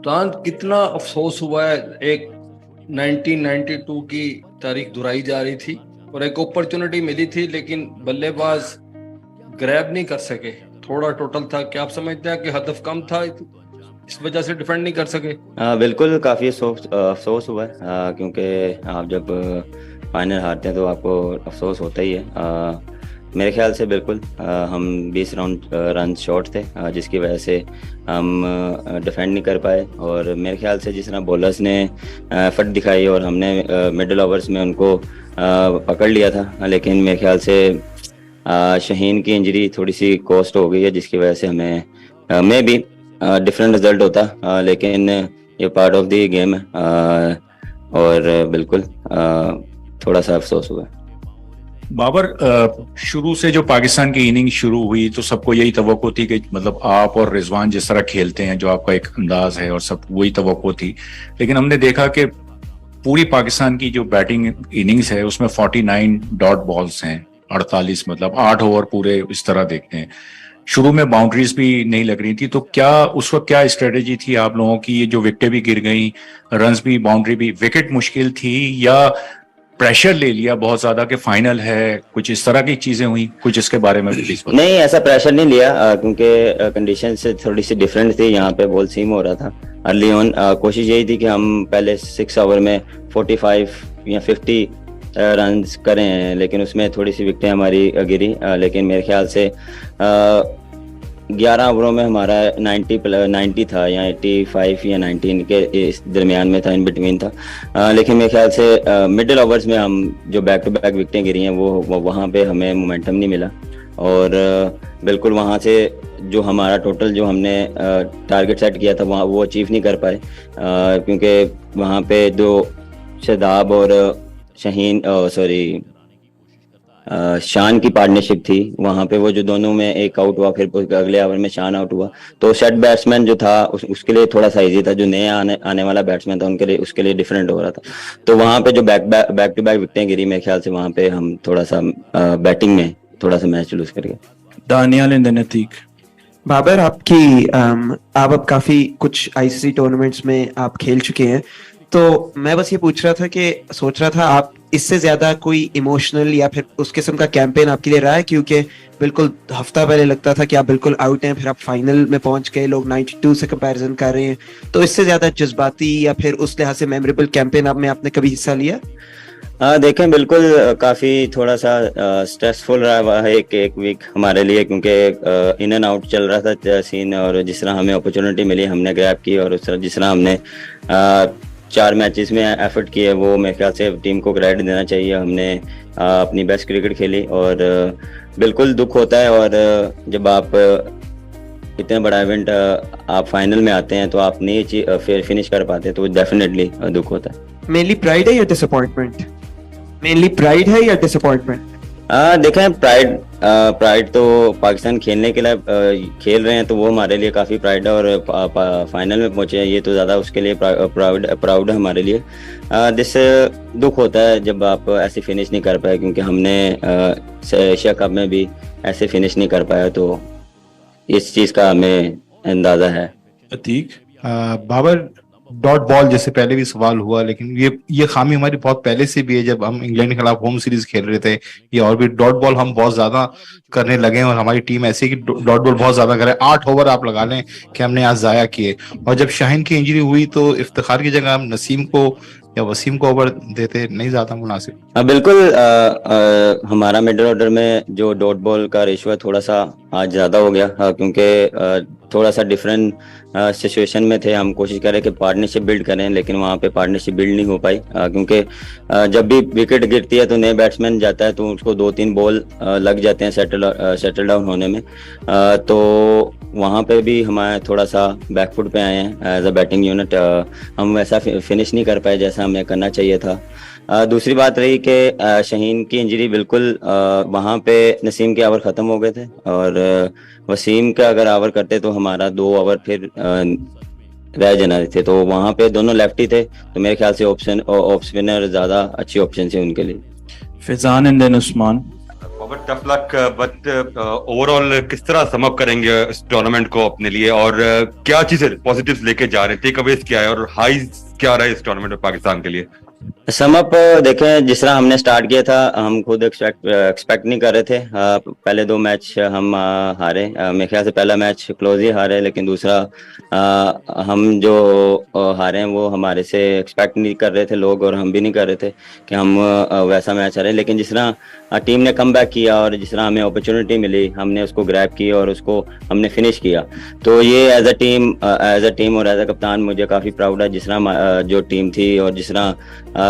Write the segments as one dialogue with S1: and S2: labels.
S1: सुल्तान, कितना अफसोस हुआ है। एक 1992 की तारीख दुहराई जा रही थी और एक अपॉर्चुनिटी मिली थी, लेकिन बल्लेबाज ग्रैब नहीं कर सके। थोड़ा टोटल था। क्या आप समझते हैं कि हदफ कम था, इस वजह से डिफेंड नहीं कर सके?
S2: बिल्कुल काफ़ी अफसोस अफसोस हुआ है, क्योंकि आप जब फाइनल हारते हैं तो आपको अफसोस होता ही है। मेरे ख्याल से बिल्कुल हम 20 राउंड रन शॉर्ट थे, जिसकी वजह से हम डिफेंड नहीं कर पाए। और मेरे ख्याल से जिस तरह बॉलर्स ने एफर्ट दिखाई और हमने मिडिल ओवर्स में उनको पकड़ लिया था, लेकिन मेरे ख्याल से शहीन की इंजरी थोड़ी सी कॉस्ट हो गई है, जिसकी वजह से हमें मे बी डिफरेंट रिजल्ट होता, लेकिन ये पार्ट ऑफ द गेम है। और बिल्कुल थोड़ा सा अफसोस हुआ।
S3: बाबर, शुरू से जो पाकिस्तान की इनिंग शुरू हुई तो सबको यही तवक्को थी कि मतलब आप और रिजवान जिस तरह खेलते हैं, जो आपका एक अंदाज है, और सब वही तवक्को थी। लेकिन हमने देखा कि पूरी पाकिस्तान की जो बैटिंग इनिंग्स है उसमें 49 डॉट बॉल्स हैं, 48, मतलब 8 ओवर पूरे इस तरह देखते हैं। शुरू में बाउंड्रीज भी नहीं लग रही थी, तो क्या उस वक्त क्या स्ट्रेटेजी थी आप लोगों की? ये जो विकेटें भी गिर गई, रन्स भी, बाउंड्री भी, विकेट मुश्किल थी या प्रेशर ले लिया बहुत ज्यादा कि फाइनल है? कुछ इस तरह की चीजें हुई, कुछ इसके बारे में प्लीज बताओ।
S2: नहीं, ऐसा प्रेशर नहीं लिया, क्योंकि कंडीशन से थोड़ी सी डिफरेंट थी। यहाँ पे बॉल सीम हो रहा था अर्ली ऑन। कोशिश यही थी कि हम पहले 6 ओवर में 45 या 50 रन करें, लेकिन उसमें थोड़ी सी विकेटें हमारी गिरी। लेकिन मेरे ख्याल से 11 ओवरों में हमारा 90 था, या 85 या 19 के इस दरमियान में था, इन बिटवीन था। लेकिन मेरे ख्याल से मिडिल ओवर्स में हम जो बैक टू बैक विकेटें गिरी हैं वो वहाँ पे हमें मोमेंटम नहीं मिला। और बिल्कुल वहाँ से जो हमारा टोटल जो हमने टारगेट सेट किया था वहाँ वो अचीव नहीं कर पाए, क्योंकि वहाँ पे जो शादाब और शान की पार्टनरशिप थी, वहां पे वो जो दोनों में एक आउट हुआ, फिर अगले ओवर में शान आउट हुआ, तो सेट बैट्समैन जो था उसके लिए थोड़ा सा इजी था। जो नया आने वाला बैट्समैन था उनके लिए उसके लिए डिफरेंट हो रहा था। तो वहां पे जो बैक टू बैक विकेटें गिरी, मेरे ख्याल से वहां पे हम थोड़ा सा बैटिंग में थोड़ा सा मैच लूज कर गए।
S3: दानियाल एंड नतीक।
S4: बाबर, आप अब काफी कुछ आईसीसी टूर्नामेंट्स में आप खेल चुके हैं, तो मैं बस ये पूछ रहा था कि सोच रहा था आप इससे ज्यादा कोई इमोशनल या फिर उस किस्म का कैंपेन आपके लिए रहा है? क्योंकि बिल्कुल हफ्ता पहले लगता था कि आप बिल्कुल आउट हैं, फिर आप फाइनल में पहुंच गए, लोग 92 से कंपैरिजन कर रहे हैं। तो इससे ज्यादा जज्बाती या फिर उस लिहाज से मेमोरेबल कैंपेन आप में आपने कभी हिस्सा लिया?
S2: देखें, बिल्कुल काफ़ी थोड़ा सा स्ट्रेसफुल रहा हुआ है एक वीक हमारे लिए, क्योंकि इन एंड आउट चल रहा था सीन। और जिस तरह हमें अपॉर्चुनिटी मिली हमने ग्रैब की, और उस तरह जिस तरह हमने 4 मैचेस में एफर्ट किए, वो मेरे ख्याल से टीम को क्रेडिट देना चाहिए। हमने अपनी बेस्ट क्रिकेट खेली, और बिल्कुल दुख होता है। और जब आप इतना बड़ा इवेंट आप फाइनल में आते हैं तो आप नहीं फिर फिनिश कर पाते, तो डेफिनेटली दुख होता है।
S4: मेनली प्राइड है या डिसअपॉइंटमेंट? मेनली प्राइड है या डिसअपॉइंटमेंट?
S2: देखें, प्राइड तो पाकिस्तान खेलने के लिए खेल रहे हैं, तो वो हमारे लिए काफ़ी प्राइड है। और फाइनल में पहुंचे हैं, ये तो ज़्यादा उसके लिए प्राउड है हमारे लिए। जिससे दुख होता है जब आप ऐसे फिनिश नहीं कर पाए, क्योंकि हमने एशिया कप में भी ऐसे फिनिश नहीं कर पाया, तो इस चीज़ का हमें अंदाज़ा है।
S3: अतीक।
S5: बाबर, डॉट बॉल जैसे पहले भी सवाल हुआ, लेकिन ये खामी हमारी बहुत पहले से भी है। जब हम इंग्लैंड के खिलाफ होम सीरीज खेल रहे थे, ये और भी डॉट बॉल हम बहुत ज्यादा करने लगे हैं, और हमारी टीम ऐसी कि डॉट बॉल बहुत ज्यादा करे। 8 ओवर आप लगा लें कि हमने आज जाया किए। और जब शाहीन की इंजरी हुई तो इफ्तिखार की जगह हम नसीम को या वसीम को ओवर देते, नहीं ज्यादा मुनासिब?
S2: बिल्कुल। हमारा मिडिल ऑर्डर में जो डॉट बॉल का रेशो है थोड़ा सा आज ज़्यादा हो गया, क्योंकि थोड़ा सा डिफरेंट सिचुएशन में थे। हम कोशिश करें कि पार्टनरशिप बिल्ड करें, लेकिन वहाँ पे पार्टनरशिप बिल्ड नहीं हो पाई, क्योंकि जब भी विकेट गिरती है तो नए बैट्समैन जाता है तो उसको 2-3 बॉल लग जाते हैं सेटल डाउन होने में। तो वहाँ पे भी हमारे थोड़ा सा बैकफुट पे आए हैं एज अ बैटिंग यूनिट। हम वैसा फिनिश नहीं कर पाए जैसा हमें करना चाहिए था। दूसरी बात रही कि शहीन की इंजरी, बिल्कुल वहाँ पे नसीम के ओवर ख़त्म हो गए थे, और वसीम का अगर ओवर करते तो हमारा 2 ओवर फिर रह जाना थे। तो वहाँ पे दोनों लेफ्टी थे, तो मेरे ख्याल से ऑफ स्पिनर ज़्यादा अच्छी ऑप्शन थी उनके लिए।
S3: Faizan and then Usman.
S6: Babar tough luck but overall किस तरह सम अप करेंगे इस टूर्नामेंट को अपने लिए और क्या चीजें पॉजिटिव्स लेके जा रहे हैं, टेक अवेज क्या है और हाईज क्या रहा है इस टूर्नामेंट में पाकिस्तान के लिए?
S2: सम अप देखें, जिस तरह हमने स्टार्ट किया था हम खुद एक्सपेक्ट नहीं कर रहे थे। पहले 2 मैच हम हारे, मेरे ख्याल से पहला मैच क्लोज ही हारे, लेकिन दूसरा हम जो हारे हैं वो हमारे से एक्सपेक्ट नहीं कर रहे थे लोग, और हम भी नहीं कर रहे थे कि हम वैसा मैच हारे। लेकिन जिस तरह टीम ने कम बैक किया और जिस तरह हमें अपॉर्चुनिटी मिली हमने उसको ग्रैब की और उसको हमने फिनिश किया, तो ये एज अ टीम और एज अ कप्तान मुझे काफ़ी प्राउड है। जिस तरह जो टीम थी और जिस तरह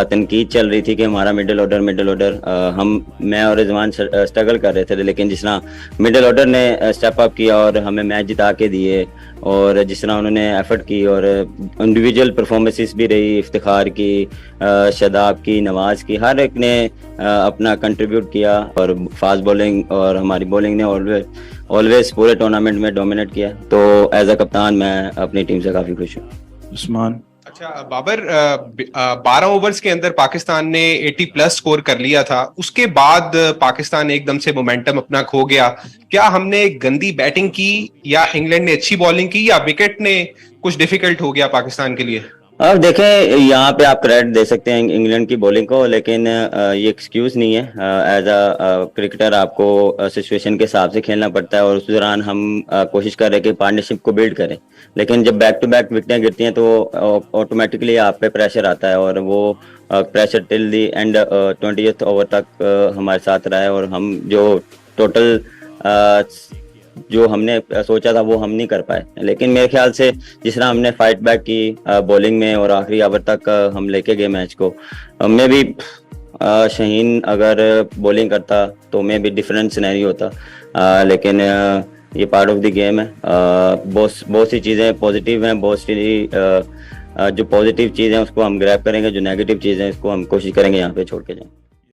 S2: तनकीद चल रही थी कि हमारा मिडिल ऑर्डर मैं और रिजवान स्ट्रगल कर रहे थे, लेकिन जिस तरह मिडिल ऑर्डर ने स्टेप अप किया और हमें मैच जिता के दिए, और जिस तरह उन्होंने एफर्ट की और इंडिविजुअल परफॉर्मेंसेस भी रही, इफ्तिखार की, शादाब की, नवाज की, हर एक ने अपना कंट्रीब्यूट किया, और फास्ट बॉलिंग और हमारी बॉलिंग ने ऑलवेज पूरे टूर्नामेंट में डोमिनेट किया। तो एज अ कप्तान मैं अपनी टीम से काफ़ी खुश हूँ।
S3: उस्मान,
S7: अच्छा बाबर, 12 ओवर्स के अंदर पाकिस्तान ने 80 प्लस स्कोर कर लिया था, उसके बाद पाकिस्तान एकदम से मोमेंटम अपना खो गया। क्या हमने गंदी बैटिंग की या इंग्लैंड ने अच्छी बॉलिंग की या विकेट ने कुछ डिफिकल्ट हो गया पाकिस्तान के लिए?
S2: अब देखें, यहाँ पे आप क्रेडिट दे सकते हैं इंग्लैंड की बॉलिंग को, लेकिन ये एक्सक्यूज नहीं है। एज अ क्रिकेटर आपको सिचुएशन के हिसाब से खेलना पड़ता है, और उस दौरान हम कोशिश कर रहे हैं कि पार्टनरशिप को बिल्ड करें। लेकिन जब बैक टू बैक विकेटें गिरती हैं तो ऑटोमेटिकली आप पे प्रेशर आता है, और वो pressure till the and 20th over तक हमारे साथ रहा है, और हम जो टोटल जो हमने सोचा था वो हम नहीं कर पाए। लेकिन मेरे ख्याल से जिस तरह हमने फाइट बैक की बॉलिंग में और आखिरी ओवर तक हम लेके गए मैच को, मैं भी शाहीन अगर बॉलिंग करता तो मैं भी डिफरेंट सिनेरियो होता। लेकिन ये पार्ट ऑफ द गेम है। बहुत सी चीज़ें पॉजिटिव हैं, बहुत सी जो पॉजिटिव चीज़ें उसको हम ग्रैब करेंगे, जो नेगेटिव चीज़ें इसको हम कोशिश करेंगे यहाँ पे छोड़ के जाएं।